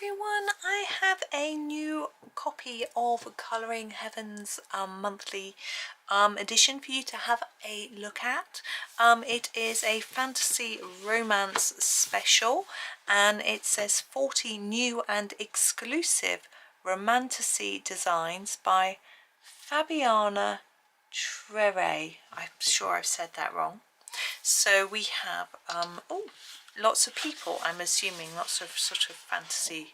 everyone, I have a new copy of Colouring Heaven's monthly edition for you to have a look at. It is a fantasy romance special, and it says 40 new and exclusive romantasy designs by Fabiana Trere. I'm sure I've said that wrong. So we have lots of people, I'm assuming, lots of sort of fantasy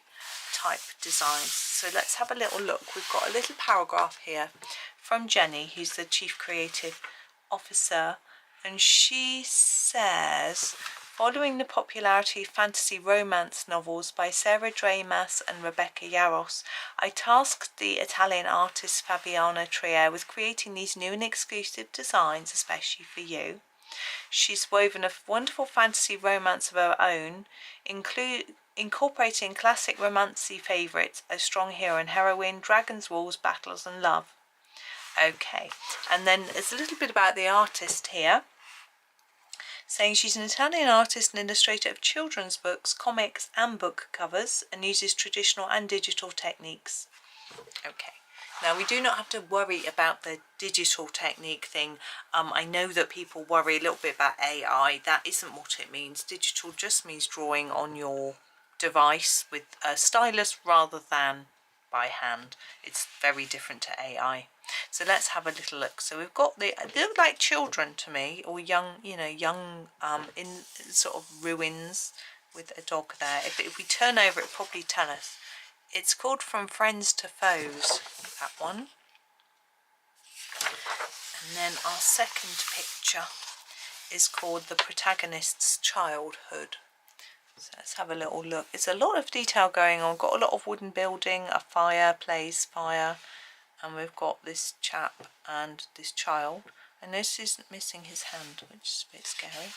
type designs. So let's have a little look. We've got a little paragraph here from Jenny, who's the Chief Creative Officer, and she says, following the popularity of fantasy romance novels by Sarah J. Maas and Rebecca Yarros, I tasked the Italian artist Fabiana Trere with creating these new and exclusive designs especially for you. She's woven a wonderful fantasy romance of her own, incorporating classic romancy favourites, a strong hero and heroine, dragons, walls, battles and love. Okay, and then there's a little bit about the artist here, saying she's an Italian artist and illustrator of children's books, comics and book covers, and uses traditional and digital techniques. Okay. Now, we do not have to worry about the digital technique thing. I know that people worry a little bit about AI. That isn't what it means. Digital just means drawing on your device with a stylus rather than by hand. It's very different to AI. So let's have a little look. So we've got they look like children to me, or young, young in sort of ruins with a dog there. If we turn over, it'll probably tell us. It's called From Friends to Foes, that one. And then our second picture is called The Protagonist's Childhood. So let's have a little look. It's a lot of detail going on. Got a lot of wooden building, a fireplace, fire, and we've got this chap and this child. And this isn't missing his hand, which is a bit scary.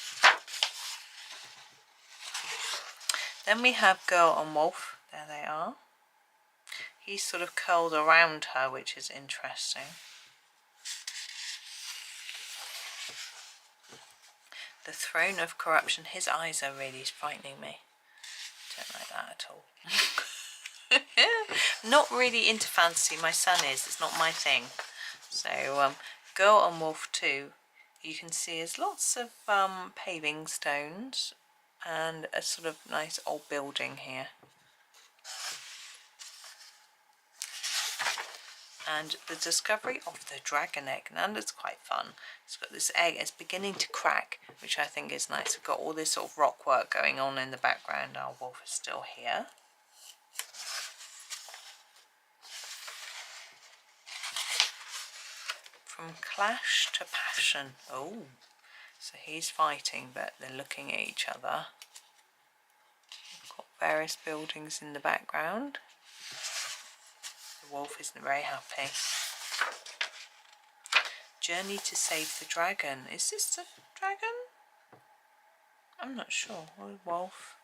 Then we have Girl and Wolf. There they are. He's sort of curled around her, which is interesting. The Throne of Corruption. His eyes are really frightening me. Don't like that at all. Not really into fantasy. My son is. It's not my thing. So, Girl and Wolf 2. You can see there's lots of paving stones and a sort of nice old building here. And the discovery of the dragon egg. Now that's quite fun. It's got this egg, it's beginning to crack, which I think is nice. We've got all this sort of rock work going on in the background. Our wolf is still here. From clash to passion. Oh, so he's fighting, but they're looking at each other. We've got various buildings in the background. The wolf isn't very happy. Journey to save the dragon. Is this the dragon? I'm not sure. Oh, wolf.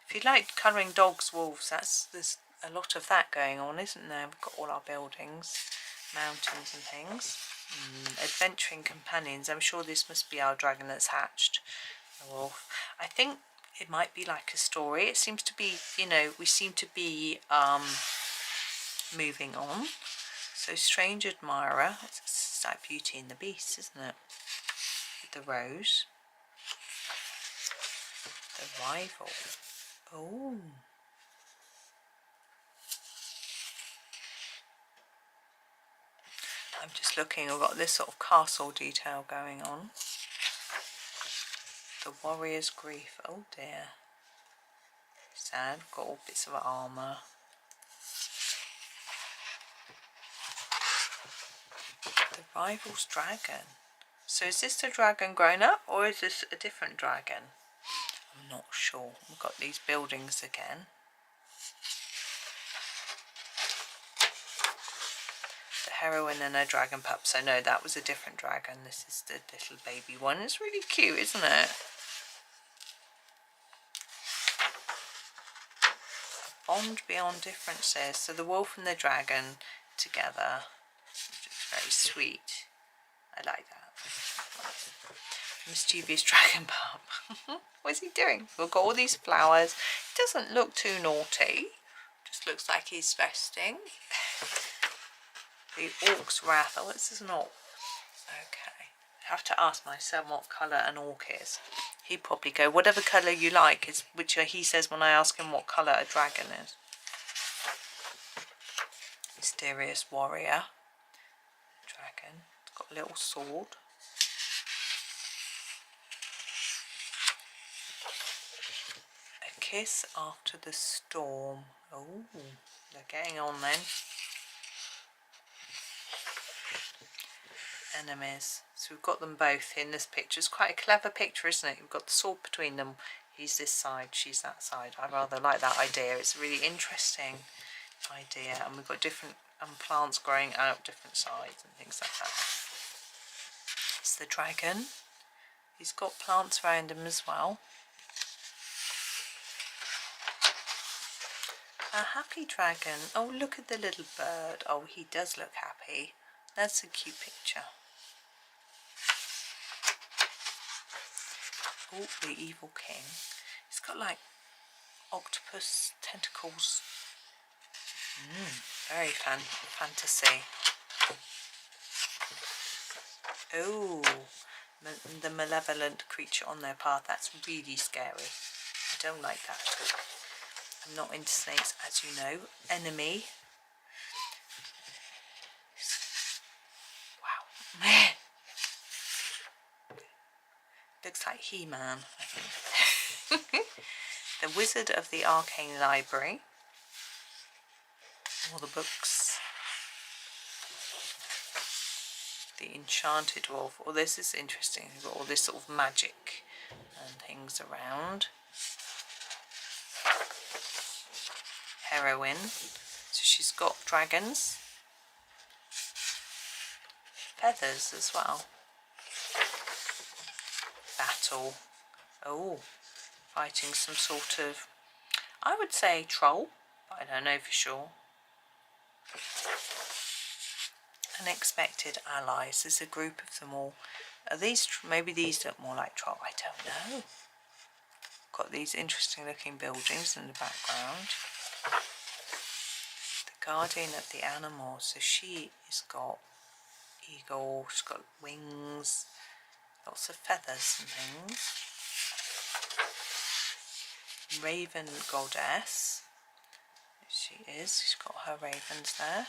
If you like colouring dogs, wolves, there's a lot of that going on, isn't there? We've got all our buildings, mountains and things. Adventuring companions. I'm sure this must be our dragon that's hatched. The wolf. I think it might be like a story. It seems to be, we seem to be moving on. So Strange Admirer, it's like Beauty and the Beast, isn't it? With the rose. The Rival. Oh. I'm just looking, I've got this sort of castle detail going on. The Warrior's Grief. Oh dear. Sad, got all bits of armour. The Rival's Dragon. So is this the dragon grown up, or is this a different dragon? I'm not sure. We've got these buildings again. The heroine and her dragon pup. So no, that was a different dragon. This is the little baby one. It's really cute, isn't it? Bond beyond differences. So the wolf and the dragon together. It's very sweet. I like that. Mischievous dragon pup. What's he doing? We've got all these flowers. It doesn't look too naughty. just looks like he's resting. The Orc's Wrath. Oh, this is an orc. Okay. I have to ask my son what colour an orc is. He'd probably go, whatever colour you like, is which he says when I ask him what colour a dragon is. Mysterious warrior. Dragon. It's got a little sword. A kiss after the storm. Oh, they're getting on then. Enemies. So we've got them both in this picture. It's quite a clever picture, isn't it? We've got the sword between them. He's this side, she's that side. I rather like that idea. It's a really interesting idea. And we've got different plants growing out different sides and things like that. It's the dragon. He's got plants around him as well. A happy dragon. Oh, look at the little bird. Oh, he does look happy. That's a cute picture. Oh, the evil king. He's got like octopus tentacles. Very fantasy. Oh, the malevolent creature on their path. That's really scary. I don't like that at all. I'm not into snakes, as you know. Enemy. Wow. Looks like He-Man, I think. The Wizard of the Arcane Library. All the books. The Enchanted Dwarf. Oh, this is interesting. You've got all this sort of magic and things around. Heroine. So she's got dragons. Feathers as well. Battle. Oh, fighting some sort of, I would say troll, but I don't know for sure. Unexpected allies. There's a group of them all. Are these, maybe these look more like troll, I don't know. Got these interesting looking buildings in the background. The guardian of the animals. So she has got eagle, she's got wings, lots of feathers and things. Raven goddess. She is. She's got her ravens there.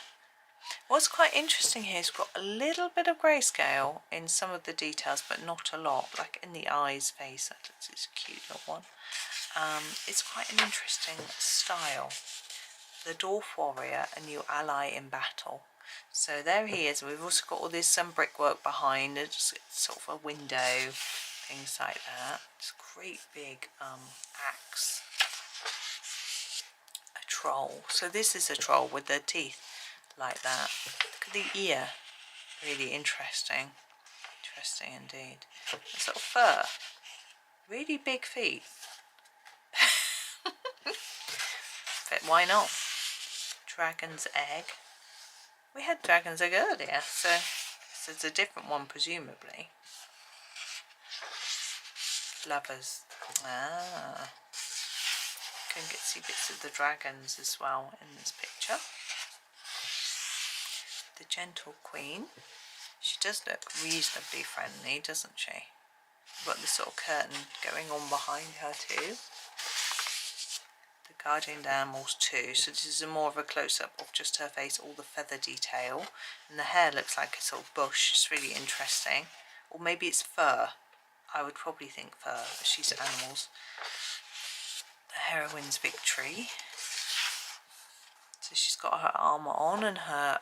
What's quite interesting here is we've got a little bit of grayscale in some of the details, but not a lot. Like in the eyes, face. It's a cute little one. It's quite an interesting style. The dwarf warrior, a new ally in battle. So there he is. We've also got all this brickwork behind. It's sort of a window, things like that. It's a great big axe. A troll. So this is a troll with their teeth like that. Look at the ear. Really interesting. Interesting indeed. It's little fur. Really big feet. But why not? Dragon's egg. We had dragon's egg earlier, so it's a different one presumably. Lovers. Ah. You can see bits of the dragons as well in this picture. The gentle queen. She does look reasonably friendly, doesn't she? Got this sort of curtain going on behind her too. The guardian animals too. So this is more of a close-up of just her face, all the feather detail. And the hair looks like a sort of bush. It's really interesting. Or maybe it's fur. I would probably think fur, but she's animals. The heroine's victory. So she's got her armour on and her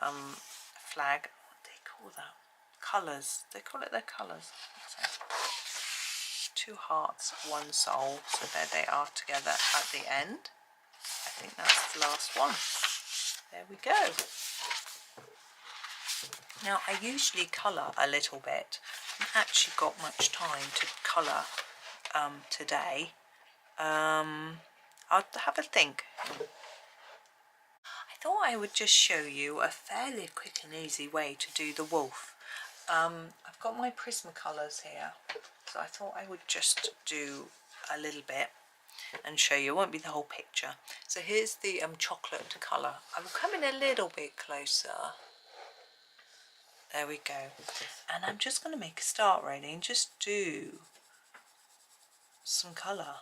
flag. What do they call that? Colours. They call it their colours. Two hearts, one soul. So there they are together at the end. I think that's the last one. There we go. Now I usually colour a little bit. I haven't actually got much time to colour today. I'll have a think. I thought I would just show you a fairly quick and easy way to do the wolf. I've got my Prismacolors here, so I thought I would just do a little bit. and show you. It won't be the whole picture. So here's the chocolate colour. I will come in a little bit closer. There we go. And I'm just going to make a start really and just do some colour.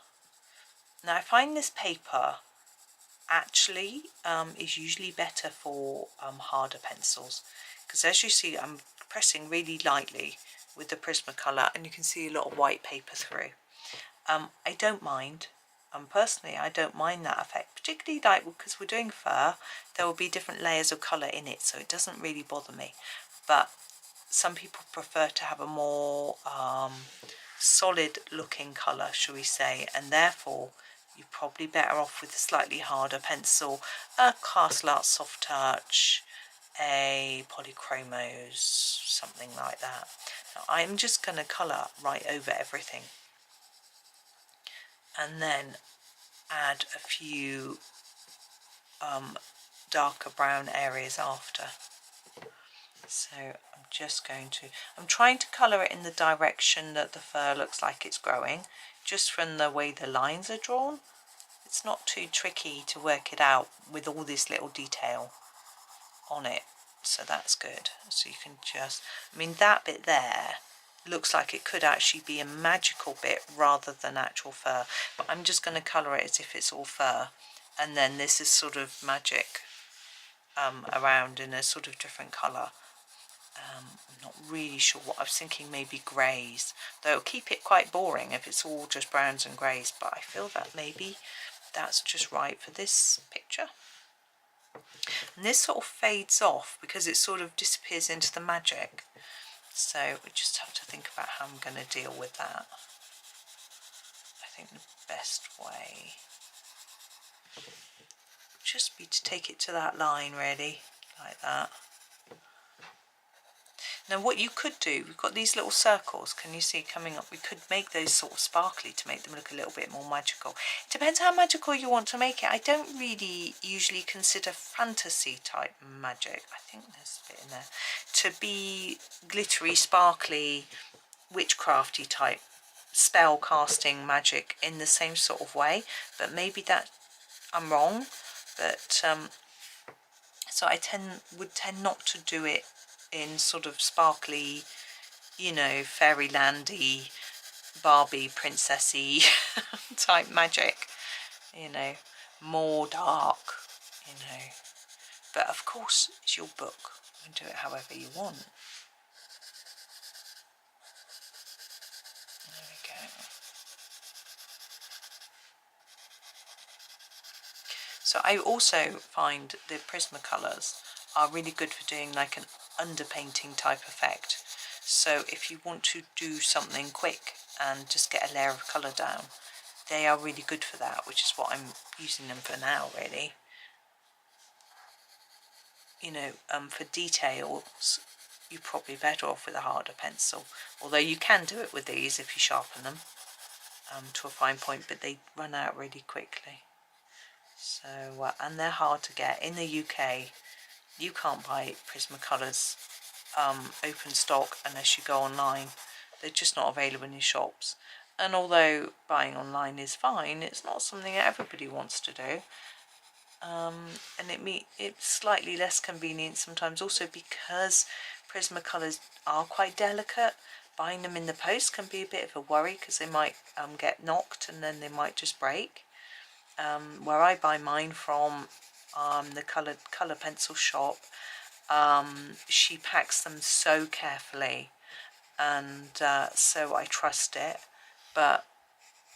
Now I find this paper actually is usually better for harder pencils, because as you see I'm pressing really lightly with the Prismacolor and you can see a lot of white paper through. I don't mind. Personally, I don't mind that effect, particularly like because we're doing fur, there will be different layers of colour in it, so it doesn't really bother me. But some people prefer to have a more solid looking colour, shall we say, and therefore you're probably better off with a slightly harder pencil, a Castle Art Soft Touch, a Polychromos, something like that. Now I'm just going to colour right over everything and then add a few darker brown areas after. So I'm trying to colour it in the direction that the fur looks like it's growing, just from the way the lines are drawn. It's not too tricky to work it out with all this little detail on it, so that's good. So you can just, I mean that bit there looks like it could actually be a magical bit rather than actual fur, but I'm just going to colour it as if it's all fur, and then this is sort of magic around in a sort of different colour. I'm not really sure what I was thinking, maybe greys, though it'll keep it quite boring if it's all just browns and greys, but I feel that maybe that's just right for this picture. And this sort of fades off because it sort of disappears into the magic, so we just have to think about how I'm going to deal with that. I think the best way would just be to take it to that line really, like that. Now what you could do, we've got these little circles, can you see coming up? We could make those sort of sparkly to make them look a little bit more magical. It depends how magical you want to make it. I don't really usually consider fantasy type magic, I think there's a bit in there, to be glittery, sparkly, witchcrafty type spell casting magic in the same sort of way, but maybe that I'm wrong. But so I would tend not to do it in sort of sparkly, you know, fairylandy, Barbie princessy type magic, you know, more dark, you know. But of course it's your book, you can do it however you want. There we go. So I also find the Prismacolors are really good for doing like an underpainting type effect. So if you want to do something quick and just get a layer of colour down, they are really good for that, which is what I'm using them for now really. You know, for details you're probably better off with a harder pencil, although you can do it with these if you sharpen them to a fine point, but they run out really quickly. So and they're hard to get in the UK. You can't buy Prismacolors open stock unless you go online. They're just not available in your shops, and although buying online is fine, it's not something that everybody wants to do, and it's slightly less convenient sometimes also because Prismacolors are quite delicate. Buying them in the post can be a bit of a worry because they might get knocked and then they might just break. Where I buy mine from, the colour pencil shop, she packs them so carefully, and so I trust it, but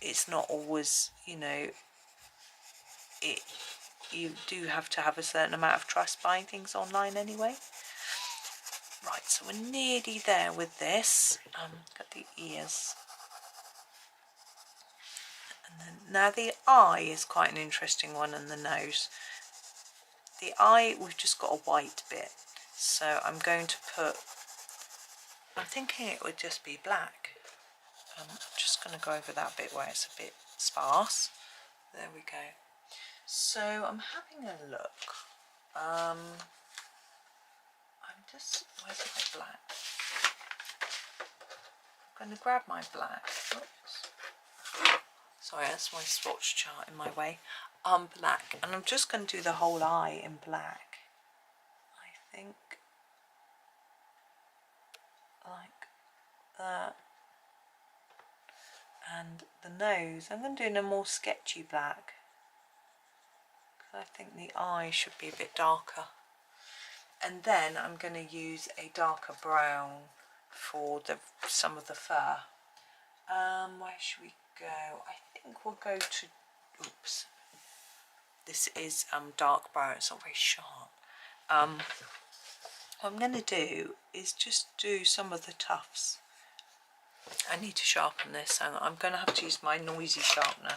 it's not always, you know, you do have to have a certain amount of trust buying things online anyway. Right, so we're nearly there with this. Got the ears. And then, now the eye is quite an interesting one, and the nose. The eye, we've just got a white bit, so I'm going to put, I'm thinking it would just be black. I'm just going to go over that bit where it's a bit sparse. There we go. So I'm having a look. Where's my black? I'm going to grab my black. Oops. Sorry, that's my swatch chart in my way. Black, and I'm just going to do the whole eye in black. I think like that. And the nose, I'm going to do in a more sketchy black, because I think the eye should be a bit darker. And then I'm going to use a darker brown for some of the fur. Where should we go? I think we'll go to, oops, this is dark brown, it's not very sharp. What I'm going to do is just do some of the tufts. I need to sharpen this, so I'm going to have to use my noisy sharpener.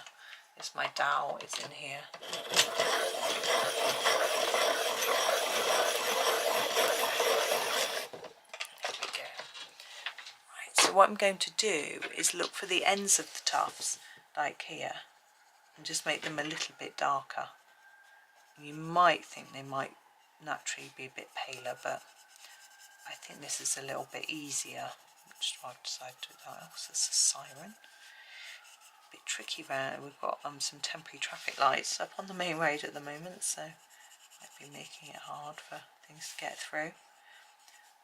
It's my dowel, it's in here. There we go. Right, so what I'm going to do is look for the ends of the tufts, like here, and just make them a little bit darker. You might think they might naturally be a bit paler, but I think this is a little bit easier. Just I've decided to do that else. It's a siren. A bit tricky there. We've got some temporary traffic lights up on the main road at the moment, so might be making it hard for things to get through.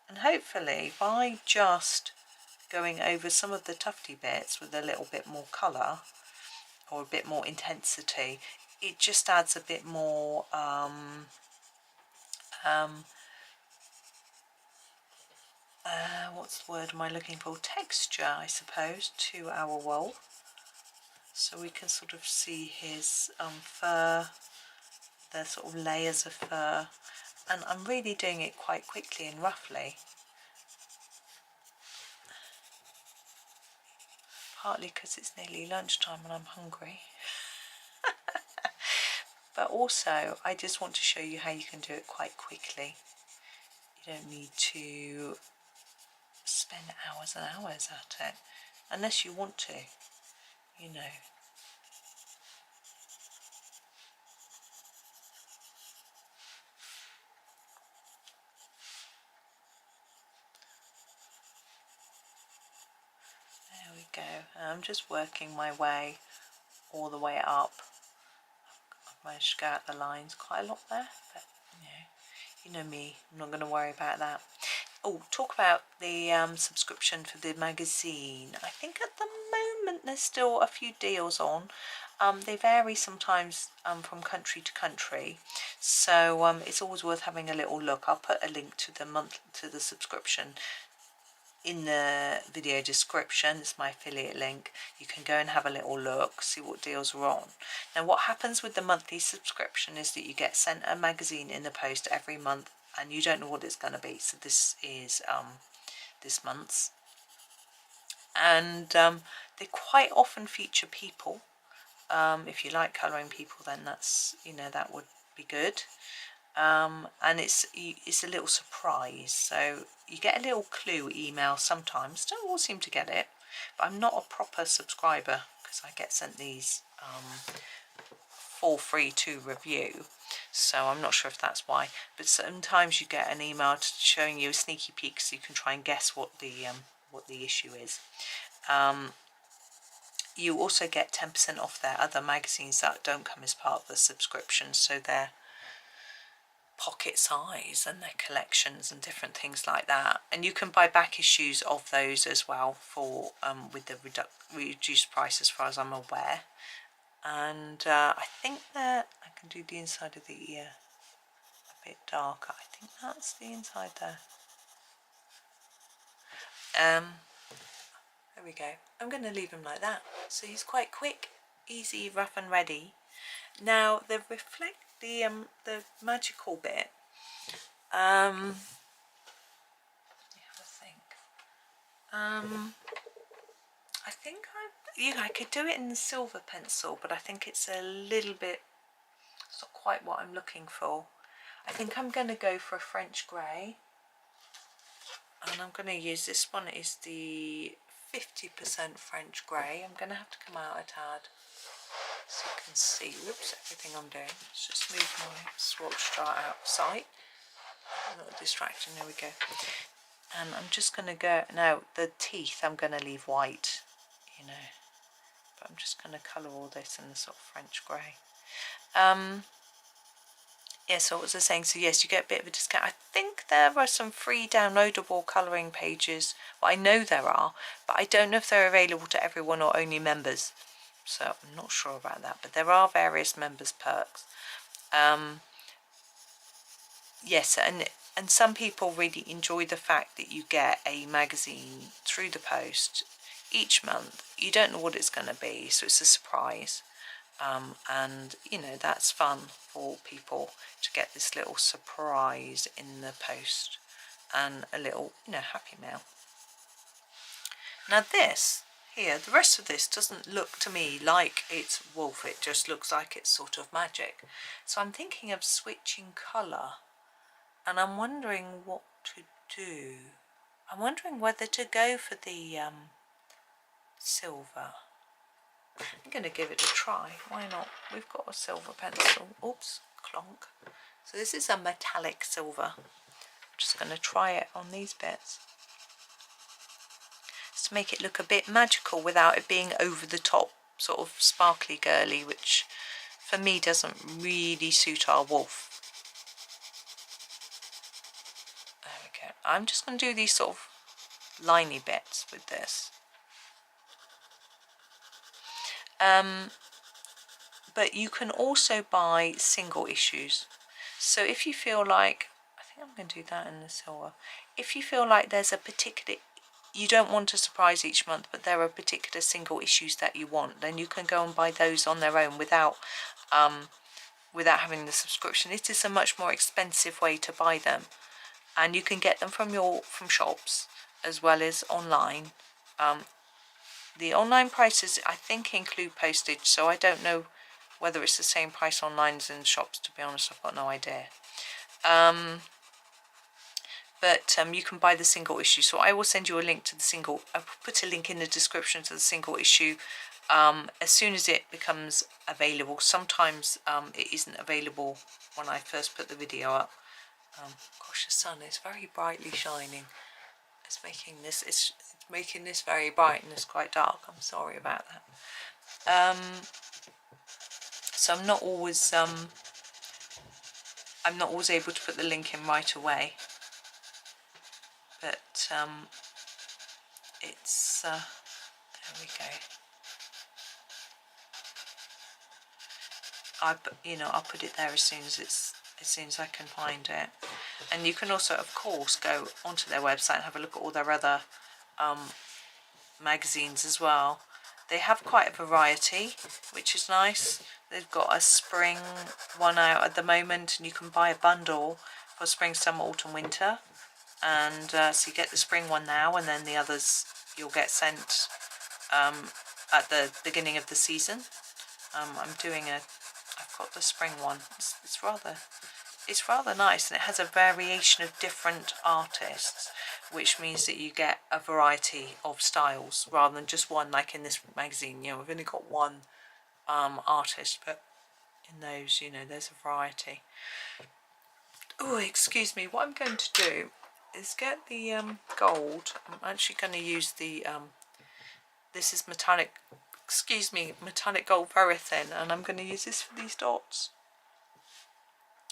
And hopefully by just going over some of the tufty bits with a little bit more colour or a bit more intensity, it just adds a bit more what's the word am I looking for? Texture, I suppose, to our wool. So we can sort of see his fur, the sort of layers of fur. And I'm really doing it quite quickly and roughly. Partly because it's nearly lunchtime and I'm hungry. But also, I just want to show you how you can do it quite quickly. You don't need to spend hours and hours at it, unless you want to, you know. There we go. I'm just working my way all the way up. I've managed to go out the lines quite a lot there, but you know me, I'm not going to worry about that. Oh, talk about the subscription for the magazine. I think at the moment there's still a few deals on. They vary sometimes from country to country, so it's always worth having a little look. I'll put a link to the subscription in the video description. It's my affiliate link. You can go and have a little look, see what deals are on. Now what happens with the monthly subscription is that you get sent a magazine in the post every month, and you don't know what it's going to be. So this is this month's, and they quite often feature people. If you like colouring people, then that's, that would be good. And it's a little surprise, so you get a little clue email sometimes. Don't all seem to get it, but I'm not a proper subscriber because I get sent these for free to review, so I'm not sure if that's why. But sometimes you get an email showing you a sneaky peek, so you can try and guess what the issue is. You also get 10% off their other magazines that don't come as part of the subscription, so they're pocket size and their collections and different things like that. And you can buy back issues of those as well for with the reduced price, as far as I'm aware. And I think that I can do the inside of the ear a bit darker. I think that's the inside there. There we go. I'm going to leave him like that. So he's quite quick, easy, rough and ready. Now the magical bit. Let me have a think. I think I could do it in the silver pencil, but I think it's a little bit. It's not quite what I'm looking for. I think I'm going to go for a French grey, and I'm going to use this one. Is the 50% French grey. I'm going to have to come out a tad so you can see. Whoops, everything I'm doing. Let's just move my swatch chart outside. A little distraction. There we go. And I'm just going to go now. The teeth I'm going to leave white, but but I'm just going to colour all this in the sort of French grey. Yeah, so what was I saying? So yes, you get a bit of a discount. I think there are some free downloadable colouring pages. Well, I know there are, but I don't know if they're available to everyone or only members. So I'm not sure about that, but there are various members perks. Yes, and some people really enjoy the fact that you get a magazine through the post each month. You don't know what it's going to be, so it's a surprise. And you know, that's fun for people to get this little surprise in the post and a little, you know, happy mail. Now this here, the rest of this doesn't look to me like it's wolf, it just looks like it's sort of magic. So I'm thinking of switching colour, and I'm wondering what to do. I'm wondering whether to go for the silver. I'm going to give it a try, why not? We've got a silver pencil. Oops, clonk. So this is a metallic silver. I'm just going to try it on these bits, just to make it look a bit magical without it being over the top, sort of sparkly girly, which for me doesn't really suit our wolf. There we go. I'm just going to do these sort of liney bits with this. But you can also buy single issues. So if you feel like, I think I'm going to do that in the silver. If you feel like there's a particular, you don't want a surprise each month, but there are particular single issues that you want, then you can go and buy those on their own without having the subscription. It is a much more expensive way to buy them, and you can get them from shops as well as online. The online prices, I think, include postage, so I don't know whether it's the same price online as in the shops. To be honest, I've got no idea. But you can buy the single issue, so I will send you a link to the single. I'll put a link in the description to the single issue as soon as it becomes available. Sometimes it isn't available when I first put the video up. Gosh, the sun is very brightly shining. It's making this very bright, and it's quite dark. I'm sorry about that. So I'm not always able to put the link in right away, but it's there we go. I'll put it there as soon as I can find it. And you can also, of course, go onto their website and have a look at all their other magazines as well. They have quite a variety, which is nice. They've got a spring one out at the moment, and you can buy a bundle for spring, summer, autumn, winter. And so you get the spring one now, and then the others you'll get sent at the beginning of the season. I've got the spring one. It's rather nice, and it has a variation of different artists, which means that you get a variety of styles rather than just one, like in this magazine. You know, we've only got one artist, but in those, you know, there's a variety. Oh, excuse me. What I'm going to do is get the gold. I'm actually going to use the this is metallic gold very thin, and I'm going to use this for these dots.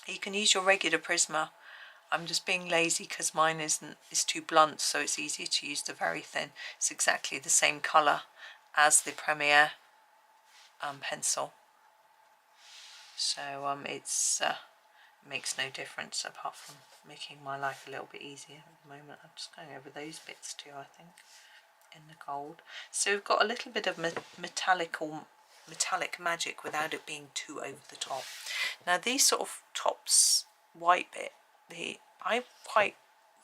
You can use your regular Prisma. I'm just being lazy because mine is too blunt, so it's easier to use the very thin. It's exactly the same colour as the Premier pencil, so it makes no difference apart from making my life a little bit easier at the moment. I'm just going over those bits too, I think, in the gold. So we've got a little bit of metallic magic without it being too over the top. Now these sort of tops, white bit, I quite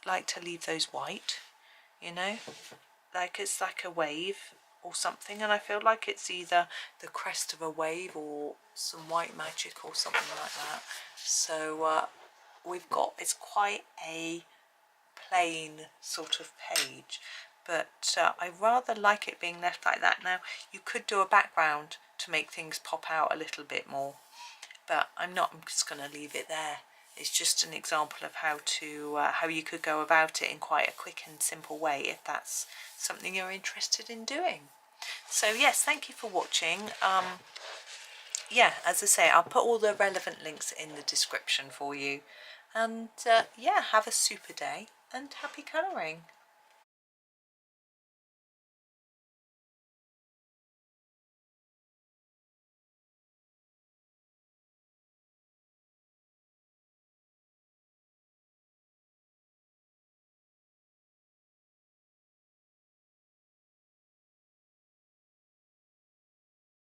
like to leave those white, you know, like it's like a wave or something, and I feel like it's either the crest of a wave or some white magic or something like that. So it's quite a plain sort of page, but I rather like it being left like that. Now you could do a background to make things pop out a little bit more, but I'm just going to leave it there. It's just an example of how you could go about it in quite a quick and simple way if that's something you're interested in doing. So yes, thank you for watching. Yeah, as I say, I'll put all the relevant links in the description for you. And yeah, have a super day and happy colouring.